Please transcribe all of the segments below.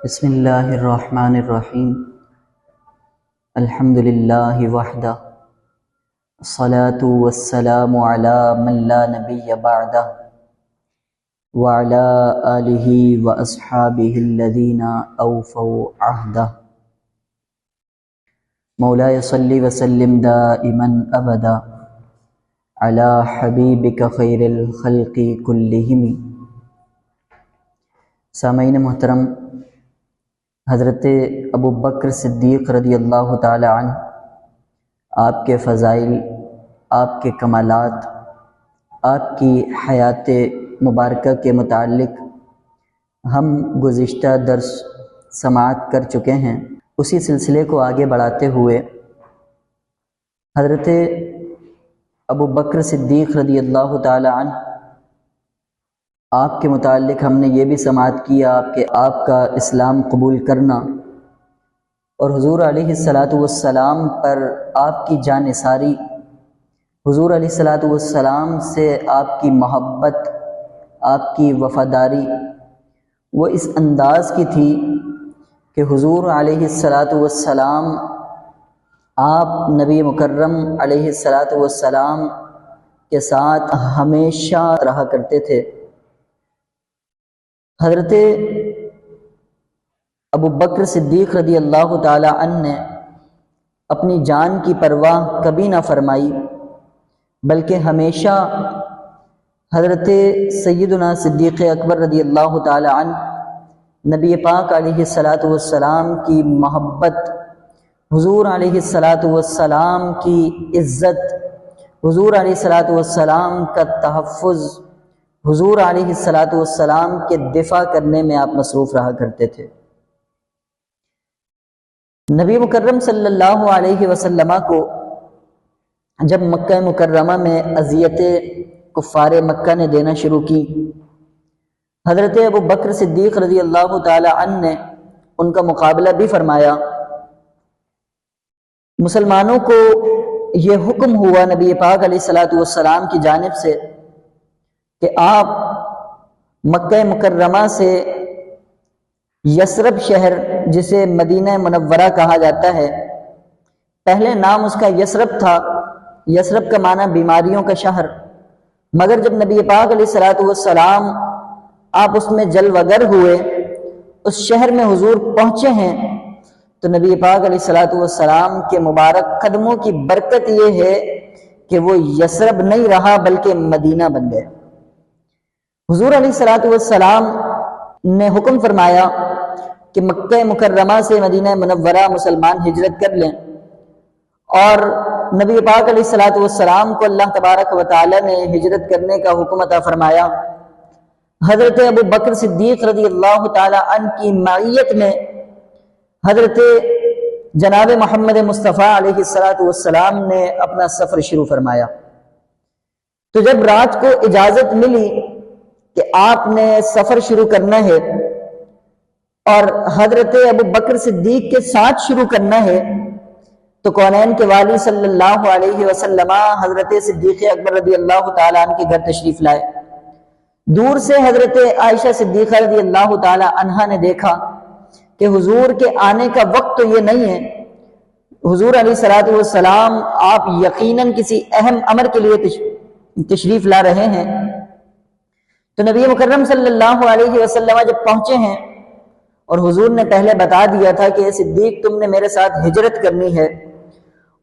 بسم اللہ الرحمن الرحیم الحمد للہ وحدہ الصلاة والسلام علی من لا نبی بعدہ وعلی آلہ واصحابہ الذین اوفوا عہدہ مولاي صلی وسلم دائما ابدا علی حبیبک خیر الخلق کلہم۔ سامعین محترم، حضرت ابو بکر صدیق رضی اللہ تعالی عنہ، آپ کے فضائل، آپ کے کمالات، آپ کی حیات مبارکہ کے متعلق ہم گزشتہ درس سماعت کر چکے ہیں۔ اسی سلسلے کو آگے بڑھاتے ہوئے حضرت ابو بکر صدیق رضی اللہ تعالی عنہ آپ کے متعلق ہم نے یہ بھی سماعت کیا کہ آپ کا اسلام قبول کرنا اور حضور علیہ الصلاۃ والسلام پر آپ کی جانثاری، حضور علیہ الصلاۃ والسلام سے آپ کی محبت، آپ کی وفاداری وہ اس انداز کی تھی کہ حضور علیہ الصلاۃ والسلام آپ نبی مکرم علیہ الصلاۃ والسلام کے ساتھ ہمیشہ رہا کرتے تھے۔ حضرت ابو بکر صدیق رضی اللہ تعالی عنہ نے اپنی جان کی پرواہ کبھی نہ فرمائی، بلکہ ہمیشہ حضرت سیدنا صدیق اکبر رضی اللہ تعالی عنہ، نبی پاک علیہ الصلاۃ والسلام کی محبت، حضور علیہ الصلاۃ والسلام کی عزت، حضور علیہ الصلاۃ والسلام کا تحفظ، حضور علیہ الصلاۃ والسلام کے دفاع کرنے میں آپ مصروف رہا کرتے تھے۔ نبی مکرم صلی اللہ علیہ وسلم کو جب مکہ مکرمہ میں اذیتیں کفار مکہ نے دینا شروع کی، حضرت ابو بکر صدیق رضی اللہ تعالی عنہ نے ان کا مقابلہ بھی فرمایا۔ مسلمانوں کو یہ حکم ہوا نبی پاک علیہ الصلاۃ والسلام کی جانب سے کہ آپ مکہ مکرمہ سے یثرب شہر، جسے مدینہ منورہ کہا جاتا ہے، پہلے نام اس کا یثرب تھا، یثرب کا معنی بیماریوں کا شہر، مگر جب نبی پاک علیہ الصلاۃ والسلام آپ اس میں جلوگر ہوئے، اس شہر میں حضور پہنچے ہیں، تو نبی پاک علیہ الصلاۃ والسلام کے مبارک قدموں کی برکت یہ ہے کہ وہ یثرب نہیں رہا بلکہ مدینہ بن گئے۔ حضور علیہ الصلاۃ والسلام نے حکم فرمایا کہ مکہ مکرمہ سے مدینہ منورہ مسلمان ہجرت کر لیں، اور نبی پاک علیہ الصلاۃ والسلام کو اللہ تبارک و تعالی نے ہجرت کرنے کا حکم عطا فرمایا۔ حضرت ابو بکر صدیق رضی اللہ تعالی عنہ کی معیت میں حضرت جناب محمد مصطفیٰ علیہ الصلاۃ والسلام نے اپنا سفر شروع فرمایا۔ تو جب رات کو اجازت ملی کہ آپ نے سفر شروع کرنا ہے اور حضرت ابو بکر صدیق کے ساتھ شروع کرنا ہے، تو کونین کے والی صلی اللہ علیہ وسلم حضرت صدیق اکبر رضی اللہ تعالیٰ عنہ کے گھر تشریف لائے۔ دور سے حضرت عائشہ صدیقہ رضی اللہ تعالیٰ عنہا نے دیکھا کہ حضور کے آنے کا وقت تو یہ نہیں ہے، حضور علیہ الصلاۃ والسلام آپ یقیناً کسی اہم امر کے لیے تشریف لا رہے ہیں۔ تو نبی مکرم صلی اللہ علیہ وسلم جب پہنچے ہیں اور حضور نے پہلے بتا دیا تھا کہ اے صدیق تم نے میرے ساتھ ہجرت کرنی ہے،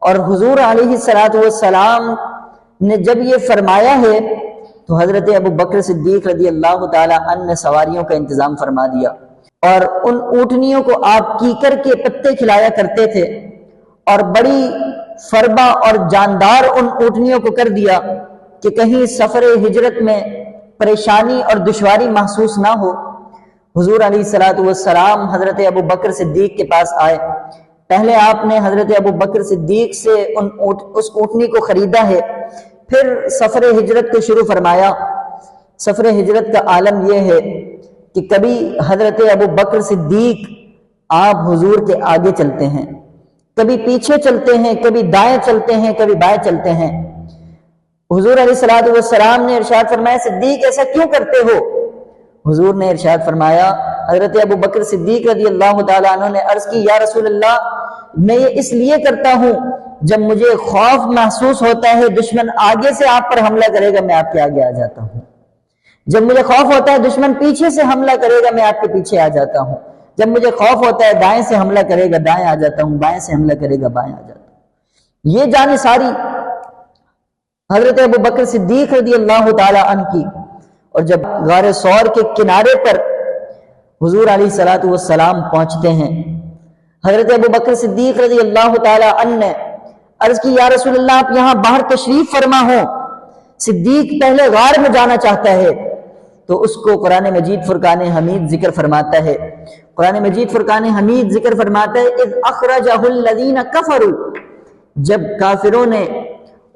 اور حضور علیہ الصلاۃ والسلام نے جب یہ فرمایا ہے تو حضرت ابو بکر صدیق رضی اللہ تعالی عنہ نے سواریوں کا انتظام فرما دیا، اور ان اونٹنیوں کو آپ کیکر کے پتے کھلایا کرتے تھے، اور بڑی فربا اور جاندار ان اونٹنیوں کو کر دیا کہ کہیں سفر ہجرت میں پریشانی اور دشواری محسوس نہ ہو۔ حضور علیہ الصلاۃ والسلام حضرت ابو بکر صدیق کے پاس آئے، پہلے آپ نے حضرت ابو بکر صدیق سے اس اونٹنی کو خریدا ہے، پھر سفر ہجرت کو شروع فرمایا۔ سفر ہجرت کا عالم یہ ہے کہ کبھی حضرت ابو بکر صدیق آپ حضور کے آگے چلتے ہیں، کبھی پیچھے چلتے ہیں، کبھی دائیں چلتے ہیں، کبھی بائیں چلتے ہیں۔ حضور علیہ الصلاۃ والسلام نے ارشاد فرمایا صدیق ایسا کیوں کرتے ہو؟ حضور نے ارشاد فرمایا حضرت ابو بکر صدیق رضی اللہ تعالیٰ عنہ نے عرض کی یا رسول اللہ میں یہ اس لیے کرتا ہوں جب مجھے خوف محسوس ہوتا ہے دشمن آگے سے آپ پر حملہ کرے گا میں آپ کے آگے آ جاتا ہوں، جب مجھے خوف ہوتا ہے دشمن پیچھے سے حملہ کرے گا میں آپ کے پیچھے آ جاتا ہوں، جب مجھے خوف ہوتا ہے دائیں سے حملہ کرے گا دائیں آ جاتا ہوں، بائیں سے حملہ کرے گا بائیں آ جاتا ہوں۔ یہ جان ساری حضرت ابو بکر صدیق رضی اللہ تعالی عنہ کی۔ اور جب غار ثور کے کنارے پر حضور علیہ الصلوۃ والسلام پہنچتے ہیں، حضرت ابو بکر صدیق رضی اللہ تعالی عنہ نے عرض کی یا رسول اللہ آپ یہاں باہر تشریف فرما ہو، صدیق پہلے غار میں جانا چاہتا ہے۔ تو اس کو قرآن مجید فرقان حمید ذکر فرماتا ہے، قرآن مجید فرقان حمید ذکر فرماتا ہے اذ اخرجہ الذین کفروا، جب کافروں نے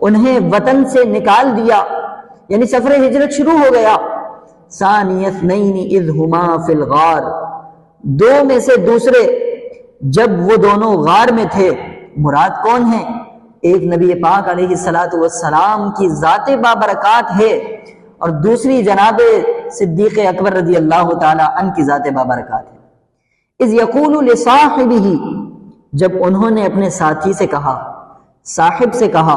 انہیں وطن سے نکال دیا، یعنی سفر ہجرت شروع ہو گیا۔ ثانی اثنین اذ ہما فی الغار، دو میں سے دوسرے جب وہ دونوں غار میں تھے، مراد کون ہیں؟ ایک نبی پاک علیہ الصلوۃ والسلام کی ذات بابرکات ہے اور دوسری جناب صدیق اکبر رضی اللہ تعالی عنہ کی ذات بابرکات ہے۔ اذ یقول لصاحبہ، جب انہوں نے اپنے ساتھی سے کہا، صاحب سے کہا۔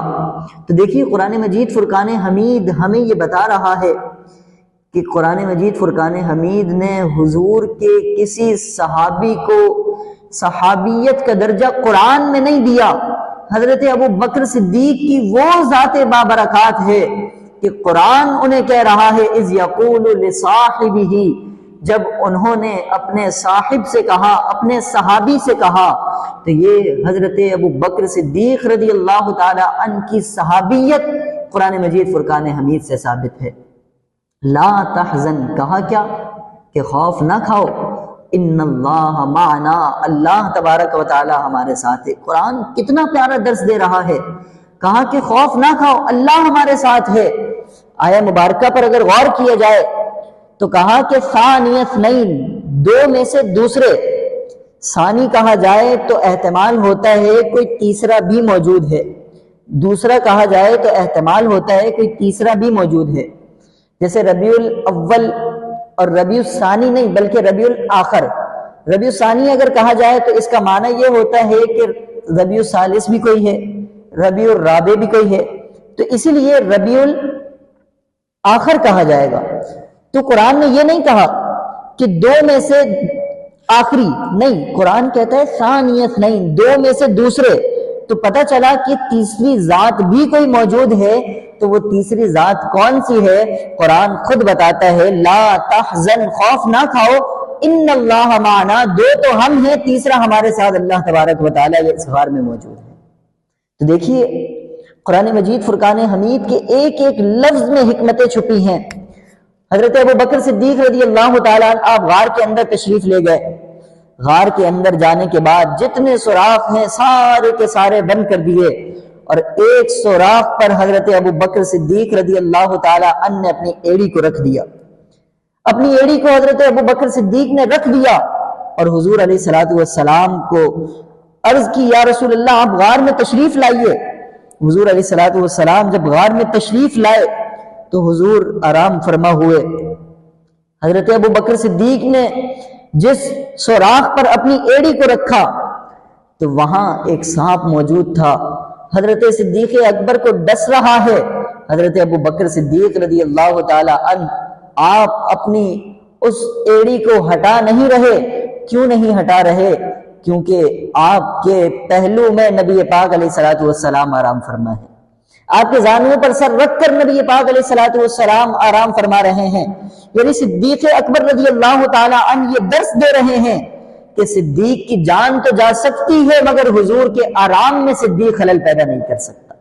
تو دیکھیے قرآن مجید فرقان حمید ہمیں یہ بتا رہا ہے کہ قرآن مجید فرقان حمید نے حضور کے کسی صحابی کو صحابیت کا درجہ قرآن میں نہیں دیا۔ حضرت ابو بکر صدیق کی وہ ذات بابرکات ہے کہ قرآن انہیں کہہ رہا ہے اذ یقول لصاحبہ، جب انہوں نے اپنے صاحب سے کہا، اپنے صحابی سے کہا، تو یہ حضرت ابو بکر صدیق رضی اللہ تعالی عنہ کی صحابیت قرآن مجید فرقان حمید سے ثابت ہے۔ لا تحزن، کہا کیا کہ خوف نہ کھاؤ، ان اللہ معنا، اللہ تبارک و تعالی ہمارے ساتھ ہے۔ قرآن کتنا پیارا درس دے رہا ہے، کہا کہ خوف نہ کھاؤ، اللہ ہمارے ساتھ ہے۔ آیہ مبارکہ پر اگر غور کیا جائے تو کہا کہ ثانی اثنین، دو میں سے دوسرے۔ ثانی کہا جائے تو احتمال ہوتا ہے کوئی تیسرا بھی موجود ہے، دوسرا کہا جائے تو احتمال ہوتا ہے کوئی تیسرا بھی موجود ہے، جیسے ربیع الاول اور ربیع الثانی نہیں بلکہ ربیع الاخر۔ ربیع الثانی اگر کہا جائے تو اس کا معنی یہ ہوتا ہے کہ ربیع الثالث بھی کوئی ہے، ربیع الرابع بھی کوئی ہے، تو اسی لیے ربیع الاخر کہا جائے گا۔ تو قرآن نے یہ نہیں کہا کہ دو میں سے آخری، نہیں، قرآن کہتا ہے ثانی اثنین، دو میں سے دوسرے۔ تو پتہ چلا کہ تیسری ذات بھی کوئی موجود ہے، تو وہ تیسری ذات کون سی ہے؟ قرآن خود بتاتا ہے لا تحزن، خوف نہ کھاؤ، ان اللہ معنا، دو تو ہم ہیں، تیسرا ہمارے ساتھ اللہ تبارک و تعالیٰ اس غار میں موجود ہے۔ تو دیکھیے قرآن مجید فرقان حمید کے ایک ایک لفظ میں حکمتیں چھپی ہیں۔ حضرت ابو بکر صدیق رضی اللہ تعالیٰ عنہ آپ غار کے اندر تشریف لے گئے۔ غار کے اندر جانے کے بعد جتنے سوراخ ہیں سارے کے سارے بند کر دیے، اور ایک سوراخ پر حضرت ابو بکر صدیق رضی اللہ تعالیٰ عنہ نے اپنی ایڑی کو رکھ دیا۔ اپنی ایڑی کو حضرت ابو بکر صدیق نے رکھ دیا اور حضور علیہ الصلوۃ والسلام کو عرض کی یا رسول اللہ آپ غار میں تشریف لائیے۔ حضور علیہ الصلوۃ والسلام جب غار میں تشریف لائے تو حضور آرام فرما ہوئے۔ حضرت ابو بکر صدیق نے جس سوراخ پر اپنی ایڑی کو رکھا تو وہاں ایک سانپ موجود تھا، حضرت صدیق اکبر کو ڈس رہا ہے۔ حضرت ابو بکر صدیق رضی اللہ تعالی عنہ آپ اپنی اس ایڑی کو ہٹا نہیں رہے۔ کیوں نہیں ہٹا رہے؟ کیونکہ آپ کے پہلو میں نبی پاک علیہ الصلوۃ والسلام آرام فرما ہے، آپ کے زانووں پر سر رکھ کر نبی پاک علیہ الصلوۃ والسلام آرام فرما رہے ہیں۔ یعنی صدیق اکبر رضی اللہ تعالی عنہ یہ درس دے رہے ہیں کہ صدیق کی جان تو جا سکتی ہے مگر حضور کے آرام میں صدیق خلل پیدا نہیں کر سکتا۔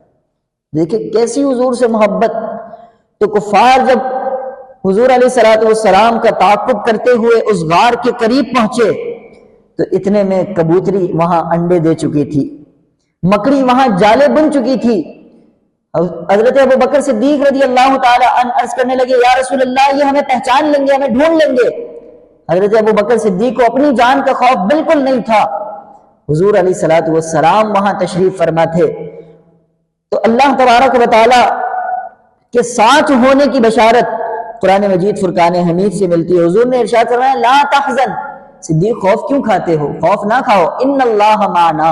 دیکھیں کیسی حضور سے محبت۔ تو کفار جب حضور علیہ الصلوۃ والسلام کا تعاقب کرتے ہوئے اس غار کے قریب پہنچے تو اتنے میں کبوتری وہاں انڈے دے چکی تھی، مکڑی وہاں جالے بن چکی تھی۔ حضرت ابو بکر صدیق رضی اللہ تعالی عنہ عرض کرنے لگے یا رسول اللہ یہ ہمیں پہچان لیں گے، ہمیں ڈھونڈ لیں گے۔ حضرت ابو بکر صدیق کو اپنی جان کا خوف بالکل نہیں تھا۔ حضور علیہ الصلوۃ والسلام وہاں تشریف فرما تھے تو اللہ تبارک و تعالی کے ساتھ ہونے کی بشارت قرآن مجید فرقان حمید سے ملتی ہے۔ حضور نے ارشاد فرمایا لا تحزن، صدیق خوف کیوں کھاتے ہو، خوف نہ کھاؤ، ان اللہ معنا،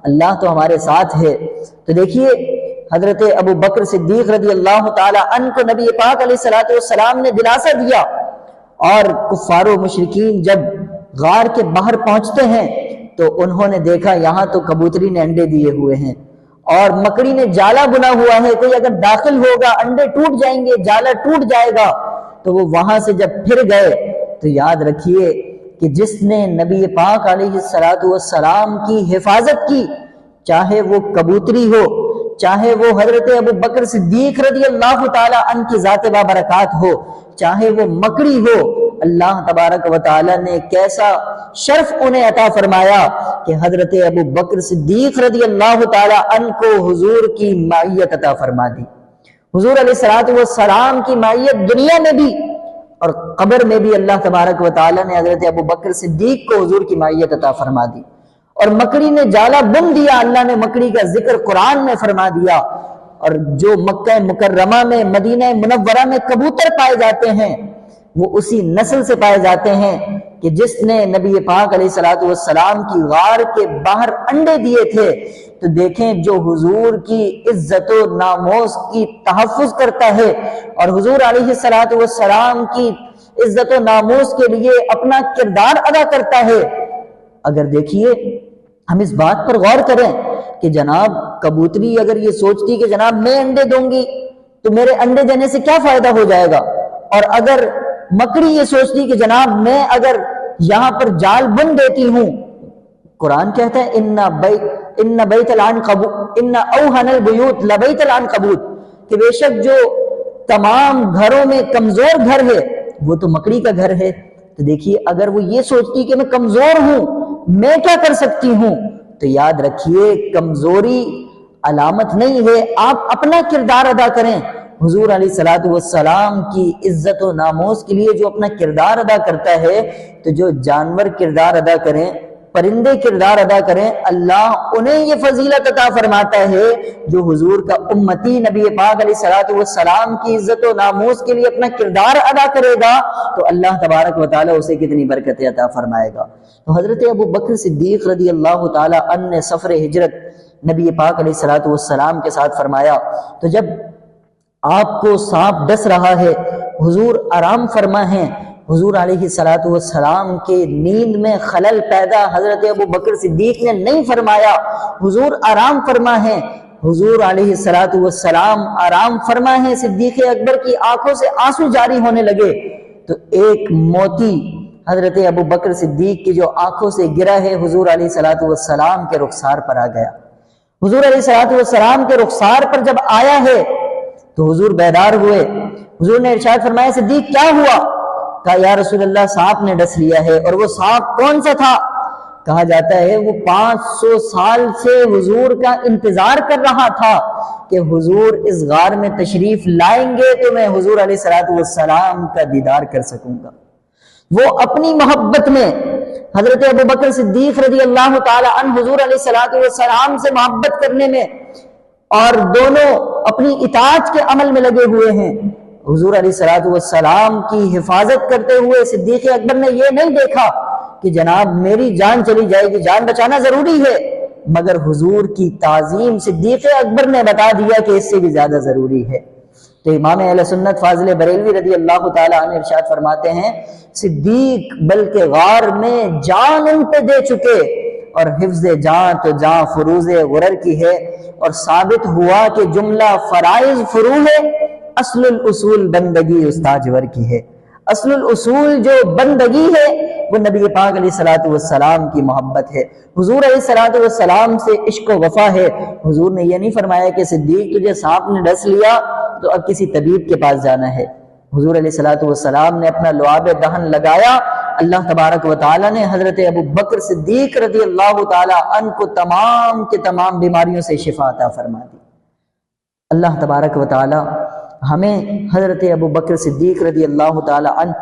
اللہ تو ہمارے ساتھ ہے۔ تو دیکھیے حضرت ابو بکر صدیق رضی اللہ تعالی عنہ کو نبی پاک علیہ السلام نے دلاسا دیا، اور کفار و مشرکین جب غار کے باہر پہنچتے ہیں تو انہوں نے دیکھا یہاں تو کبوتری نے انڈے دیے ہوئے ہیں اور مکڑی نے جالا بنا ہوا ہے، کوئی اگر داخل ہوگا انڈے ٹوٹ جائیں گے، جالا ٹوٹ جائے گا۔ تو وہ وہاں سے جب پھر گئے تو یاد رکھیے کہ جس نے نبی پاک علیہ السلام کی حفاظت کی، چاہے وہ کبوتری ہو، چاہے وہ حضرت ابو بکر صدیق رضی اللہ تعالی عنہ کی ذات بابرکات ہو، چاہے وہ مکڑی ہو، اللہ تبارک و تعالی نے کیسا شرف انہیں عطا فرمایا کہ حضرت ابو بکر صدیق رضی اللہ تعالی عنہ کو حضور کی معیت عطا فرما دی۔ حضور علیہ السلام کی معیت دنیا میں بھی اور قبر میں بھی اللہ تبارک و تعالی نے حضرت ابو بکر صدیق کو حضور کی معیت عطا فرما دی۔ اور مکڑی نے جالا بن دیا، اللہ نے مکڑی کا ذکر قرآن میں فرما دیا۔ اور جو مکہ مکرمہ میں، مدینہ منورہ میں کبوتر پائے جاتے ہیں وہ اسی نسل سے پائے جاتے ہیں کہ جس نے نبی پاک علیہ السلام کی غار کے باہر انڈے دیے تھے۔ تو دیکھیں جو حضور کی عزت و ناموس کی تحفظ کرتا ہے اور حضور علیہ السلام کی عزت و ناموس کے لیے اپنا کردار ادا کرتا ہے، اگر دیکھیے ہم اس بات پر غور کریں کہ جناب کبوتری اگر یہ سوچتی کہ جناب میں انڈے دوں گی تو میرے انڈے دینے سے کیا فائدہ ہو جائے گا، اور اگر مکڑی یہ سوچتی کہ جناب میں اگر یہاں پر جال بن دیتی ہوں، قرآن کہتا ہے ان بیت العنکبوت ان اوہن البیوت لبیت العنکبوت، کہ بے شک جو تمام گھروں میں کمزور گھر ہے وہ تو مکڑی کا گھر ہے۔ تو دیکھیے اگر وہ یہ سوچتی کہ میں کمزور ہوں، میں کیا کر سکتی ہوں، تو یاد رکھیے کمزوری علامت نہیں ہے، آپ اپنا کردار ادا کریں۔ حضور علیہ السلام کی عزت و ناموس کے لیے جو اپنا کردار ادا کرتا ہے، تو جو جانور کردار ادا کریں، پرندے کردار ادا کریں، اللہ انہیں یہ فضیلت عطا فرماتا ہے جو حضور کا امتی نبی پاک علیہ السلام کی عزت و ناموس کے لیے اپنا کردار ادا کرے گا تو اللہ تبارک و تعالی اسے کتنی برکتیں عطا فرمائے گا۔ تو حضرت ابو بکر صدیق رضی اللہ تعالی عنہ نے سفر ہجرت نبی پاک علیہ السلام کے ساتھ فرمایا، تو جب آپ کو سانپ ڈس رہا ہے، حضور آرام فرما ہیں، حضور علیہ السلام کے نیند میں خلل پیدا حضرت ابو بکر صدیق نے نہیں فرمایا، حضور آرام فرما ہیں، حضور علیہ السلام آرام فرما ہیں، صدیق اکبر کی آنکھوں سے آنسو جاری ہونے لگے، تو ایک موتی حضرت ابو بکر صدیق کی جو آنکھوں سے گرا ہے حضور علیہ السلام کے رخسار پر آ گیا۔ حضور علیہ السلام کے رخسار پر جب آیا ہے تو حضور بیدار ہوئے، حضور نے ارشاد فرمایا صدیق کیا ہوا؟ کہا یا رسول اللہ سانپ نے ڈس لیا ہے۔ اور وہ سانپ کون سا تھا؟ کہا جاتا ہے وہ 500 سال سے حضور کا انتظار کر رہا تھا کہ حضور اس غار میں تشریف لائیں گے تو میں حضور علیہ السلام کا دیدار کر سکوں گا۔ وہ اپنی محبت میں حضرت ابو بکر صدیق رضی اللہ تعالی عنہ حضور علیہ السلام سے محبت کرنے میں اور دونوں اپنی اطاعت کے عمل میں لگے ہوئے ہیں۔ حضور علیہ السلام کی حفاظت کرتے ہوئے صدیق اکبر نے یہ نہیں دیکھا کہ جناب میری جان چلی جائے گی، جان بچانا ضروری ہے، مگر حضور کی تعظیم صدیق اکبر نے بتا دیا کہ اس سے بھی زیادہ ضروری ہے۔ تو امام اہل سنت فاضل بریلوی رضی اللہ تعالی عنہ ارشاد فرماتے ہیں صدیق بلکہ غار میں جان ان پہ دے چکے، اور حفظ جان تو جان فروز غرر کی ہے، اور ثابت ہوا کہ جملہ فرائض فرو ہے، اصل الاصول بندگی استاجور کی ہے۔ اصل الاصول جو بندگی ہے وہ نبی پاک علیہ السلام کی محبت ہے، حضور علیہ السلام سے عشق و وفا ہے۔ حضور نے یہ نہیں فرمایا کہ صدیق تجھے سانپ نے ڈس لیا تو اب کسی طبیب کے پاس جانا ہے۔ حضور علیہ السلام نے اپنا لعاب دہن لگایا، اللہ تبارک و تعالی نے حضرت ابو بکر صدیق رضی اللہ تعالی عنہ کو تمام کے تمام بیماریوں سے شفا عطا فرما دی۔ اللہ تبارک و تعالی ہمیں حضرت ابو بکر صدیق رضی اللہ تعالی عنہ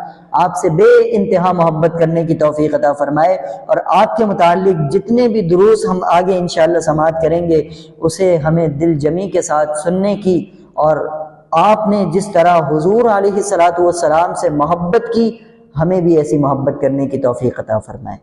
آپ سے بے انتہا محبت کرنے کی توفیق عطا فرمائے، اور آپ کے متعلق جتنے بھی دروس ہم آگے انشاءاللہ سماعت کریں گے اسے ہمیں دل جمی کے ساتھ سننے کی اور آپ نے جس طرح حضور علیہ الصلوۃ والسلام سے محبت کی، ہمیں بھی ایسی محبت کرنے کی توفیق عطا فرمائے۔